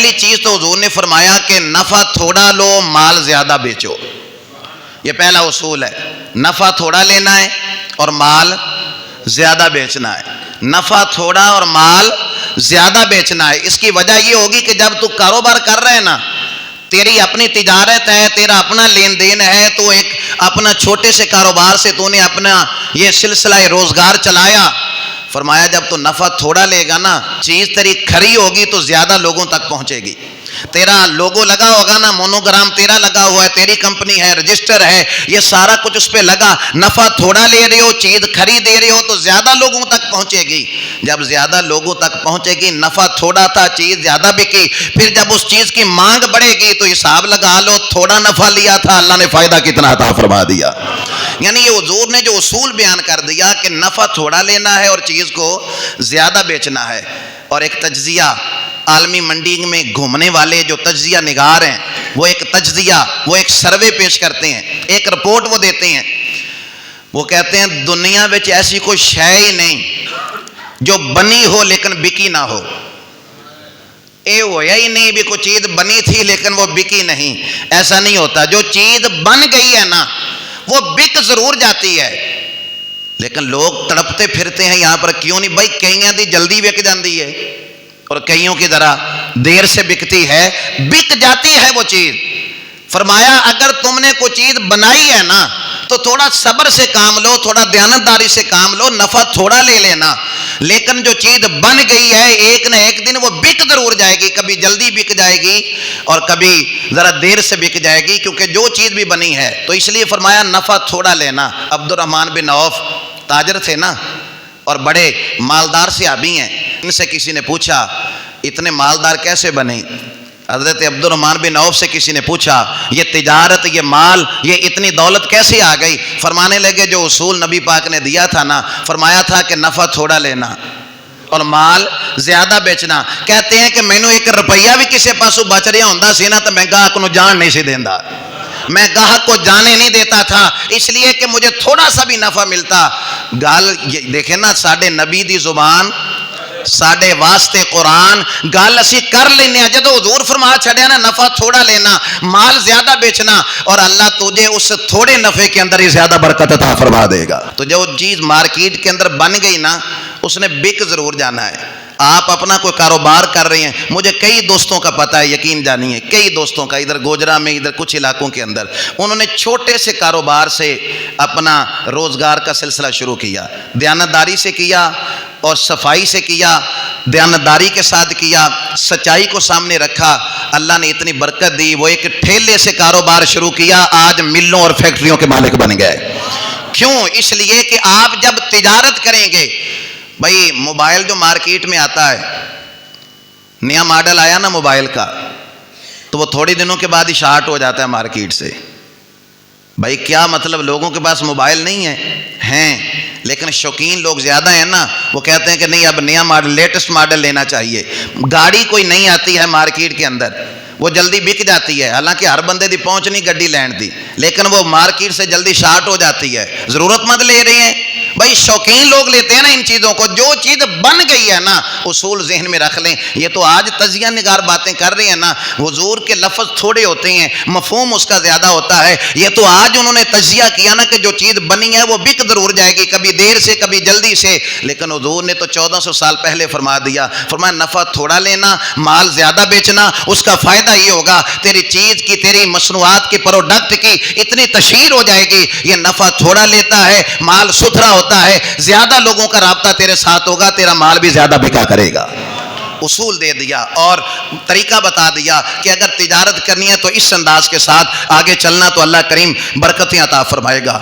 پہلی چیز تو حضور نے فرمایا کہ نفع تھوڑا لو مال زیادہ بیچو. یہ پہلا اصول ہے, نفع تھوڑا لینا ہے اور مال زیادہ بیچنا ہے. نفع تھوڑا اور مال زیادہ بیچنا ہے. اس کی وجہ یہ ہوگی کہ جب تو کاروبار کر رہے ہیں نا, تیری اپنی تجارت ہے, تیرا اپنا لین دین ہے, تو ایک اپنا چھوٹے سے کاروبار سے تو نے اپنا یہ سلسلہ روزگار چلایا. فرمایا جب تو نفع تھوڑا لے گا نا, چیز تیری کھری ہوگی تو زیادہ لوگوں تک پہنچے گی. تیرا لوگو لگا ہوگا نا, مونوگرام تیرا لگا ہوا ہے, تیری کمپنی ہے, رجسٹر ہے, یہ سارا کچھ اس پہ لگا. نفع تھوڑا لے رہے ہو, چیز کھری دے رہے ہو تو زیادہ لوگوں تک پہنچے گی. جب زیادہ لوگوں تک پہنچے گی, نفع تھوڑا تھا, چیز زیادہ بکی, پھر جب اس چیز کی مانگ بڑھے گی تو حساب لگا لو, تھوڑا نفع لیا تھا, اللہ نے فائدہ کتنا عطا فرما دیا. یعنی یہ حضور نے جو اصول بیان کر دیا کہ نفع تھوڑا لینا ہے اور چیز کو زیادہ بیچنا ہے. اور ایک تجزیہ, عالمی منڈی میں گھومنے والے جو تجزیہ نگار ہیں, وہ ایک تجزیہ, وہ ایک سروے پیش کرتے ہیں, ایک رپورٹ وہ دیتے ہیں. وہ کہتے ہیں دنیا میں ایسی کوئی شے ہی نہیں جو بنی ہو لیکن بکی نہ ہو. اے ہویا ہی نہیں بھی کوئی چیز بنی تھی لیکن وہ بکی نہیں. ایسا نہیں ہوتا. جو چیز بن گئی ہے نا, وہ بک ضرور جاتی ہے, لیکن لوگ تڑپتے پھرتے ہیں یہاں پر کیوں نہیں. بھائی کئیاں دی جلدی بک جاندی ہے اور کئیوں کی ذرا دیر سے بکتی ہے, بک جاتی ہے وہ چیز. فرمایا اگر تم نے کوئی چیز بنائی ہے نا تو تھوڑا صبر سے کام لو, تھوڑا دیانتداری سے کام لو, نفع تھوڑا لے لینا. لیکن جو چیز بن گئی ہے ایک نہ ایک دن وہ بک ضرور جائے گی. کبھی جلدی بک جائے گی اور کبھی ذرا دیر سے بک جائے گی, کیونکہ جو چیز بھی بنی ہے. تو اس لیے فرمایا نفع تھوڑا لینا. عبد الرحمن بن عوف تاجر تھے نا, اور بڑے مالدار صحابی ہیں. ان سے کسی نے پوچھا اتنے مالدار کیسے بنے؟ حضرت عبد الرحمن بن عوف سے کسی نے پوچھا یہ تجارت, یہ مال, یہ اتنی دولت کیسے آ گئی؟ فرمانے لگے جو اصول نبی پاک نے دیا تھا نا, فرمایا تھا کہ نفع تھوڑا لینا اور مال زیادہ بیچنا. کہتے ہیں کہ مینوں ایک روپیہ بھی کسی پاسوں بچ رہا ہوندا سی نا تو میں گاہک نو جان نہیں سی دیندا, میں گاہک کو جانے نہیں دیتا تھا, اس لیے کہ مجھے تھوڑا سا بھی نفع ملتا. گال دیکھیں نا, ساڈے نبی دی زبان, ساڈے واسطے قرآن, گل اسی کر لینے. جدو حضور فرما چھڑیا نا نفع تھوڑا لینا, مال زیادہ بیچنا, اور اللہ تجھے اس تھوڑے نفع کے اندر ہی زیادہ برکت عطا فرما دے گا. تو جو چیز مارکیٹ کے اندر بن گئی نا, اس نے بک ضرور جانا ہے. آپ اپنا کوئی کاروبار کر رہے ہیں, مجھے کئی دوستوں کا پتہ ہے, یقین جانیے کئی دوستوں کا, ادھر گوجرا میں, ادھر کچھ علاقوں کے اندر, انہوں نے چھوٹے سے کاروبار سے اپنا روزگار کا سلسلہ شروع کیا. دیانتداری سے کیا اور صفائی سے کیا, دیانتداری کے ساتھ کیا, سچائی کو سامنے رکھا. اللہ نے اتنی برکت دی, وہ ایک ٹھیلے سے کاروبار شروع کیا, آج ملوں اور فیکٹریوں کے مالک بن گئے. کیوں؟ اس لیے کہ آپ جب تجارت کریں گے, بھائی موبائل جو مارکیٹ میں آتا ہے, نیا ماڈل آیا نا موبائل کا, تو وہ تھوڑی دنوں کے بعد ہی شارٹ ہو جاتا ہے مارکیٹ سے. بھائی کیا مطلب؟ لوگوں کے پاس موبائل نہیں ہیں, لیکن شوقین لوگ زیادہ ہیں نا, وہ کہتے ہیں کہ نہیں اب نیا ماڈل, لیٹسٹ ماڈل لینا چاہیے. گاڑی کوئی نہیں آتی ہے مارکیٹ کے اندر, وہ جلدی بک جاتی ہے, حالانکہ ہر بندے دی پہنچ نہیں گڈی لین دی, لیکن وہ مارکیٹ سے جلدی شارٹ ہو جاتی ہے. ضرورت مند لے رہے ہیں, بھائی شوقین لوگ لیتے ہیں نا ان چیزوں کو. جو چیز بن گئی ہے نا, اصول ذہن میں رکھ لیں. یہ تو آج تجزیہ نگار باتیں کر رہے ہیں نا, حضور کے لفظ تھوڑے ہوتے ہیں, مفہوم اس کا زیادہ ہوتا ہے. یہ تو آج انہوں نے تجزیہ کیا نا کہ جو چیز بنی ہے وہ بک ضرور جائے گی, کبھی دیر سے کبھی جلدی سے. لیکن حضور نے تو 1400 سال پہلے فرما دیا, فرمایا نفع تھوڑا لینا, مال زیادہ بیچنا. اس کا فائدہ یہ ہوگا تیری چیز کی, تیری مصنوعات کی, پروڈکٹ کی اتنی تشہیر ہو جائے گی. یہ نفع تھوڑا لیتا ہے, مال ستھرا ہوتا ہے, زیادہ لوگوں کا رابطہ تیرے ساتھ ہوگا, تیرا مال بھی زیادہ بکا کرے گا. اصول دے دیا اور طریقہ بتا دیا کہ اگر تجارت کرنی ہے تو اس انداز کے ساتھ آگے چلنا, تو اللہ کریم برکتیں عطا فرمائے گا.